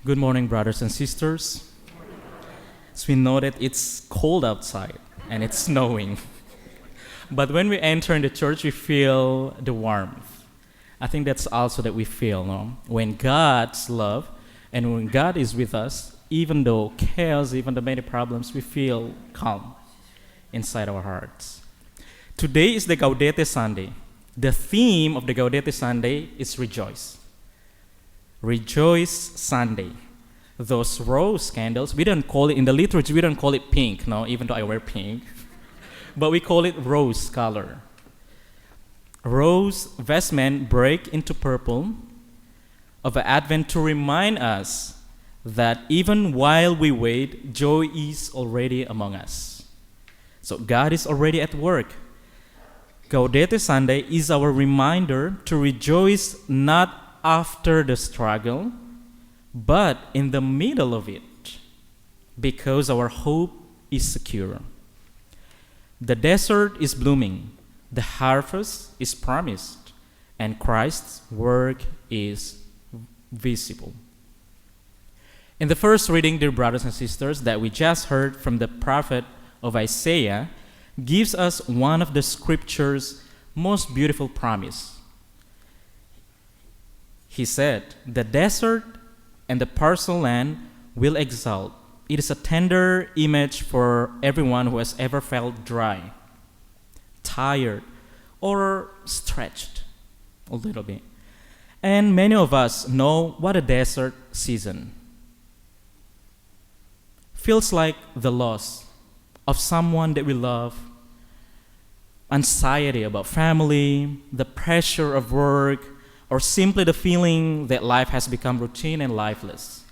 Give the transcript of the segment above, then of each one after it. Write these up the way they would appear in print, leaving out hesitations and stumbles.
Good morning, brothers and sisters. So we know that it's cold outside and it's snowing. But when we enter in the church, we feel the warmth. I think that's also that we feel, no? When God's love and when God is with us, even though chaos, even the many problems, we feel calm inside our hearts. Today is the Gaudete Sunday. The theme of the Gaudete Sunday is rejoice. Rejoice Sunday. Those rose candles, we don't call it, in the liturgy, we don't call it pink, no, even though I wear pink. But we call it rose color. Rose vestment break into purple of Advent to remind us that even while we wait, joy is already among us. So God is already at work. Gaudete Sunday is our reminder to rejoice not after the struggle, but in the middle of it, because our hope is secure. The desert is blooming, the harvest is promised, and Christ's work is visible. In the first reading, dear brothers and sisters, that we just heard from the prophet of Isaiah, gives us one of the scripture's most beautiful promise. He said, "The desert and the parcel land will exult." It is a tender image for everyone who has ever felt dry, tired, or stretched a little bit. And many of us know what a desert season feels like: the loss of someone that we love, anxiety about family, the pressure of work, or simply the feeling that life has become routine and lifeless.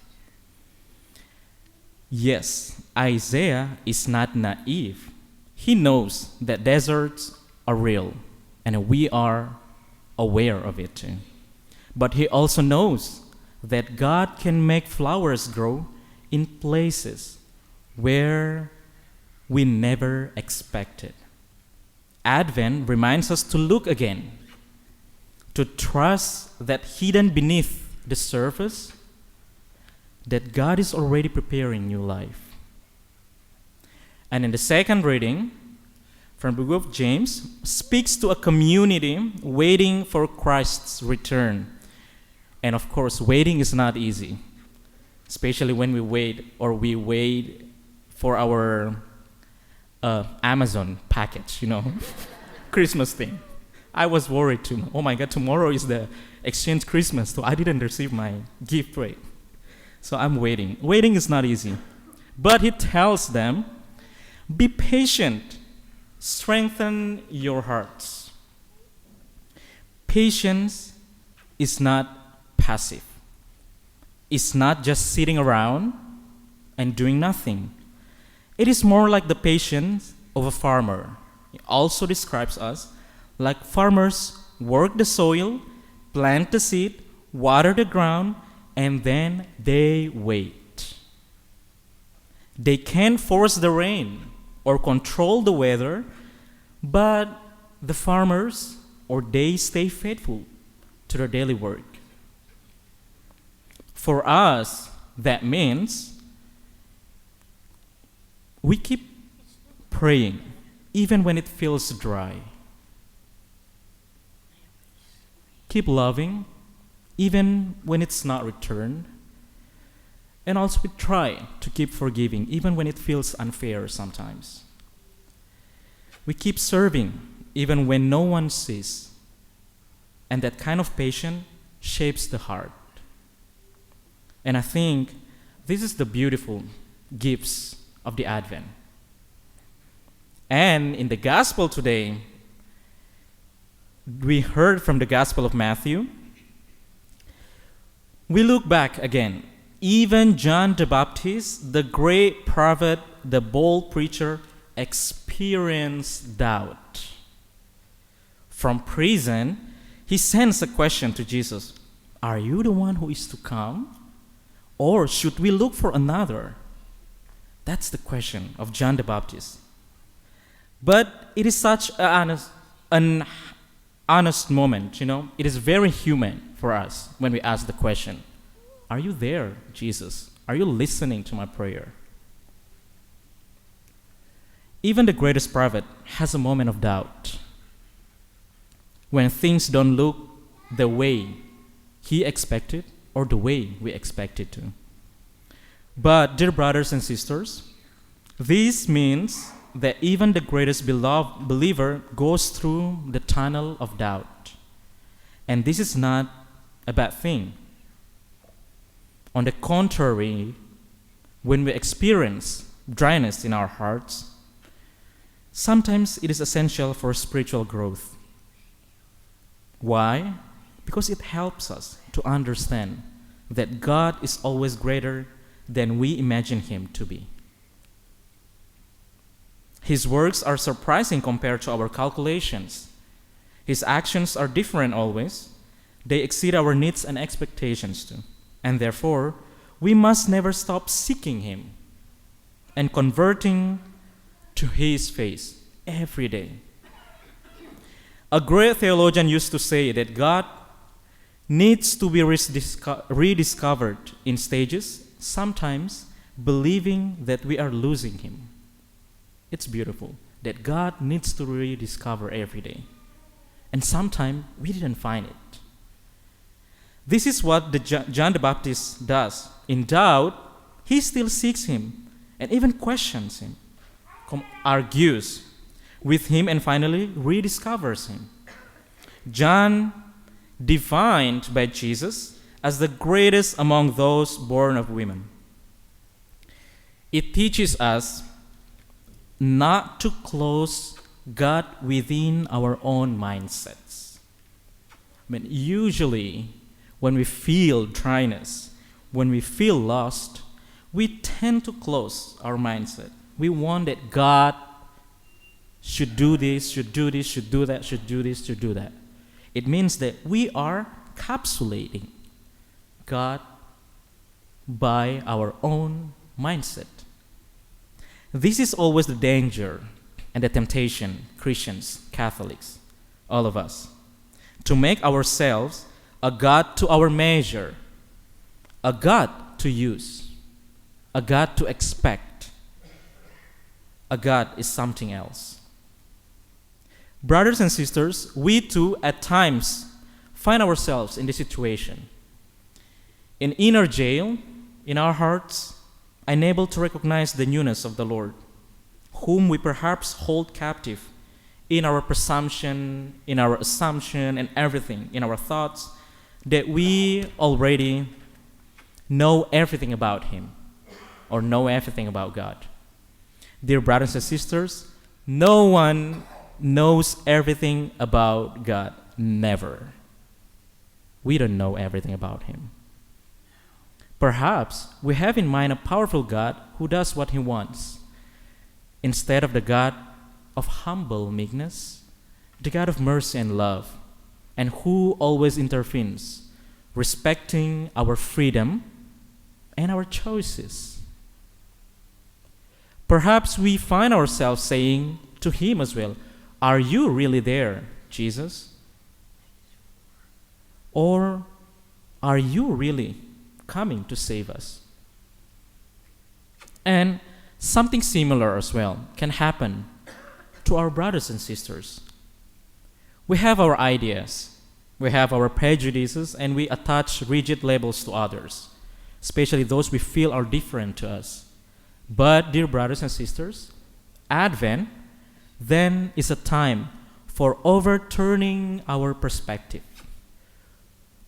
Yes, Isaiah is not naive. He knows that deserts are real, and we are aware of it too. But he also knows that God can make flowers grow in places where we never expected. Advent reminds us to look again, to trust that hidden beneath the surface, that God is already preparing new life. And in the second reading, from the book of James, speaks to a community waiting for Christ's return. And of course, waiting is not easy, especially when we wait for our Amazon package, Christmas thing. I was worried too. Oh my God, tomorrow is the exchange Christmas, so I didn't receive my gift rate. So I'm waiting. Waiting is not easy. But he tells them, be patient, strengthen your hearts. Patience is not passive. It's not just sitting around and doing nothing. It is more like the patience of a farmer. He also describes us like farmers work the soil, plant the seed, water the ground, and then they wait. They can't force the rain or control the weather, but the farmers, they stay faithful to their daily work. For us, that means we keep praying even when it feels dry. Keep loving even when it's not returned. And also we try to keep forgiving even when it feels unfair sometimes. We keep serving even when no one sees. And that kind of patience shapes the heart. And I think this is the beautiful gifts of the Advent. And in the gospel today, we heard from the Gospel of Matthew. We look back again. Even John the Baptist, the great prophet, the bold preacher, experienced doubt. From prison, he sends a question to Jesus: "Are you the one who is to come? Or should we look for another?" That's the question of John the Baptist. But it is such an honest moment, It is very human for us when we ask the question, Are you there, Jesus? Are you listening to my prayer? Even the greatest prophet has a moment of doubt when things don't look the way he expected or the way we expected to. But, dear brothers and sisters, this means that even the greatest beloved believer goes through the tunnel of doubt. And this is not a bad thing. On the contrary, when we experience dryness in our hearts, sometimes it is essential for spiritual growth. Why? Because it helps us to understand that God is always greater than we imagine Him to be. His works are surprising compared to our calculations. His actions are different always. They exceed our needs and expectations too. And therefore, we must never stop seeking Him and converting to His face every day. A great theologian used to say that God needs to be rediscovered in stages, sometimes believing that we are losing Him. It's beautiful that God needs to rediscover every day. And sometimes we didn't find it. This is what John the Baptist does. In doubt, he still seeks Him and even questions Him, argues with Him, and finally rediscovers Him. John, defined by Jesus as the greatest among those born of women. It teaches us not to close God within our own mindsets. Usually, when we feel dryness, when we feel lost, we tend to close our mindset. We want that God should do this, should do this, should do that, should do this, should do that. It means that we are capsulating God by our own mindset. This is always the danger and the temptation, Christians, Catholics, all of us, to make ourselves a God to our measure, a God to use, a God to expect. A God is something else. Brothers and sisters, we too at times find ourselves in this situation. In inner jail, in our hearts, unable to recognize the newness of the Lord, whom we perhaps hold captive in our presumption, in our assumption, and everything, in our thoughts, that we already know everything about Him or know everything about God. Dear brothers and sisters, no one knows everything about God. Never. We don't know everything about Him. Perhaps we have in mind a powerful God who does what He wants, instead of the God of humble meekness, the God of mercy and love, and who always intervenes, respecting our freedom and our choices. Perhaps we find ourselves saying to Him as well, "Are you really there, Jesus? Or are you really coming to save us?" And something similar as well can happen to our brothers and sisters. We have our ideas, we have our prejudices, and we attach rigid labels to others, especially those we feel are different to us. But, dear brothers and sisters, Advent then is a time for overturning our perspective.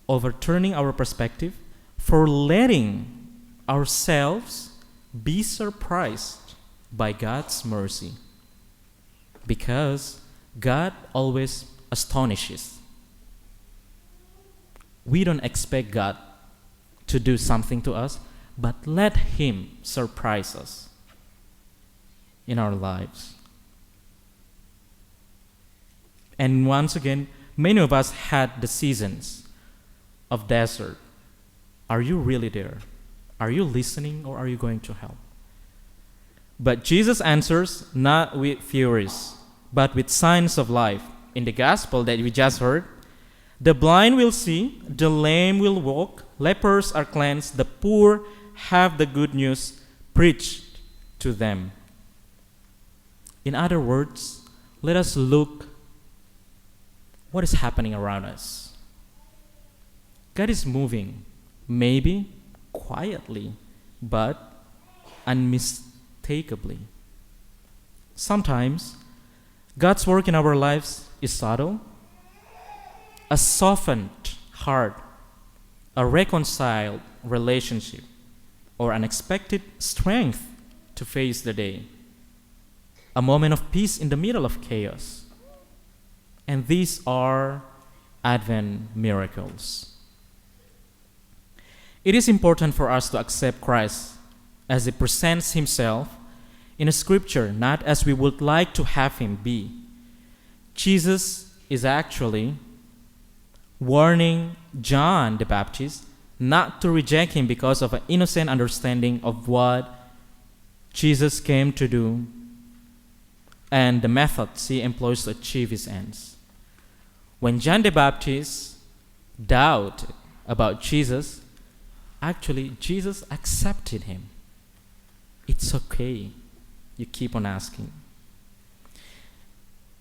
Overturning our perspective, for letting ourselves be surprised by God's mercy. Because God always astonishes. We don't expect God to do something to us, but let Him surprise us in our lives. And once again, many of us had the seasons of desert. Are you really there? Are you listening, or are you going to hell? But Jesus answers not with theories, but with signs of life. In the gospel that we just heard, The blind will see, the lame will walk, lepers are cleansed, the poor have the good news preached to them. In other words, let us look what is happening around us. God is moving, maybe quietly, but unmistakably. Sometimes God's work in our lives is subtle. A softened heart, a reconciled relationship, or unexpected strength to face the day. A moment of peace in the middle of chaos. And these are Advent miracles. It is important for us to accept Christ as He presents Himself in a scripture, not as we would like to have Him be. Jesus is actually warning John the Baptist not to reject Him because of an innocent understanding of what Jesus came to do and the methods He employs to achieve His ends. When John the Baptist doubted about Jesus, actually Jesus accepted him. It's okay. You keep on asking.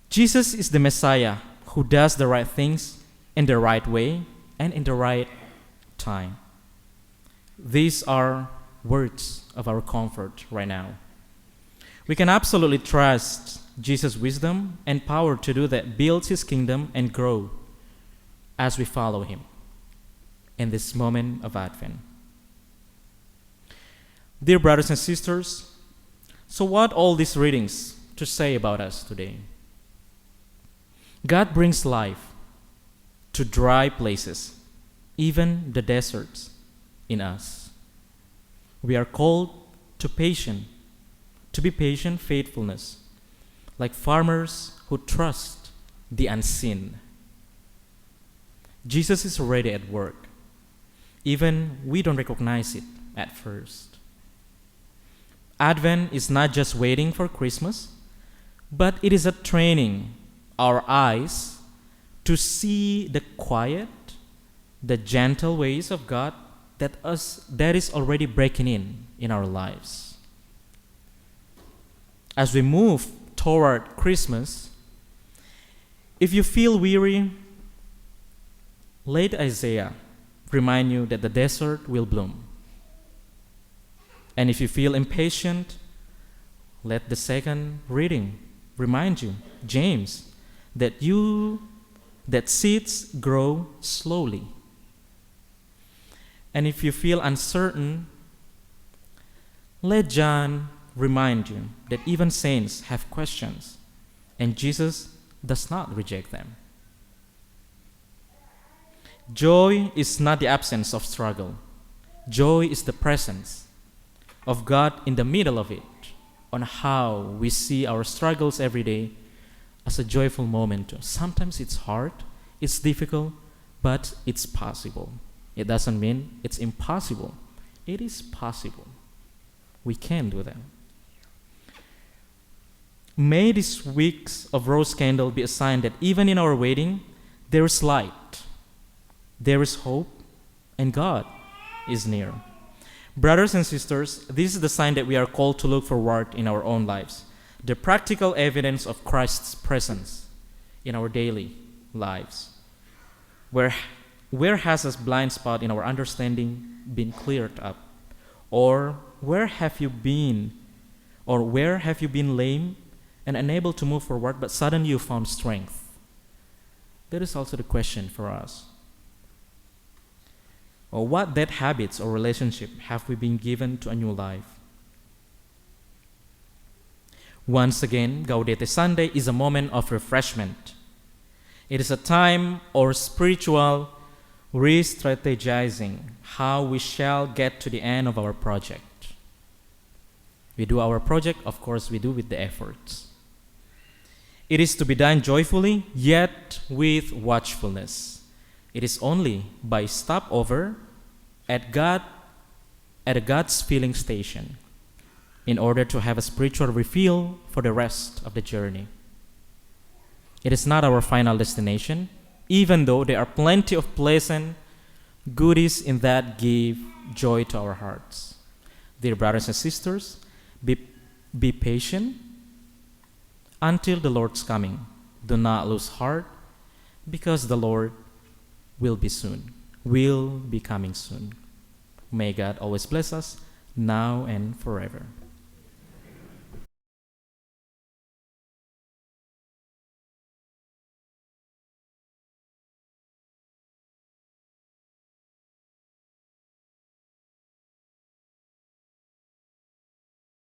Jesus is the Messiah who does the right things in the right way and in the right time. These are words of our comfort right now. We can absolutely trust Jesus' wisdom and power to do that, build His kingdom and grow as we follow Him in this moment of Advent. Dear brothers and sisters, so what all these readings to say about us today? God brings life to dry places, even the deserts in us. We are called to be patient faithfulness, like farmers who trust the unseen. Jesus is already at work, even we don't recognize it at first. Advent is not just waiting for Christmas, but it is a training our eyes to see the quiet, the gentle ways of God that is already breaking in our lives. As we move toward Christmas, if you feel weary, let Isaiah remind you that the desert will bloom. And if you feel impatient, let the second reading remind you, James, that seeds grow slowly. And if you feel uncertain, let John remind you that even saints have questions, and Jesus does not reject them. Joy is not the absence of struggle. Joy is the presence of God in the middle of it, on how we see our struggles every day as a joyful moment. Sometimes it's hard, it's difficult, but it's possible. It doesn't mean it's impossible. It is possible. We can do that. May these weeks of rose candle be a sign that even in our waiting, there is light, there is hope, and God is near. Brothers and sisters, this is the sign that we are called to look forward in our own lives. The practical evidence of Christ's presence in our daily lives. Where has a blind spot in our understanding been cleared up? Or where have you been lame and unable to move forward, but suddenly you found strength? That is also the question for us. Or what dead habits or relationship have we been given to a new life? Once again, Gaudete Sunday is a moment of refreshment. It is a time of spiritual re-strategizing how we shall get to the end of our project. We do our project, of course, we do with the efforts. It is to be done joyfully, yet with watchfulness. It is only by stopover at a God's filling station in order to have a spiritual refill for the rest of the journey. It is not our final destination, even though there are plenty of pleasant goodies in that give joy to our hearts. Dear brothers and sisters, be patient until the Lord's coming. Do not lose heart, because the Lord will be coming soon. May God always bless us, now and forever.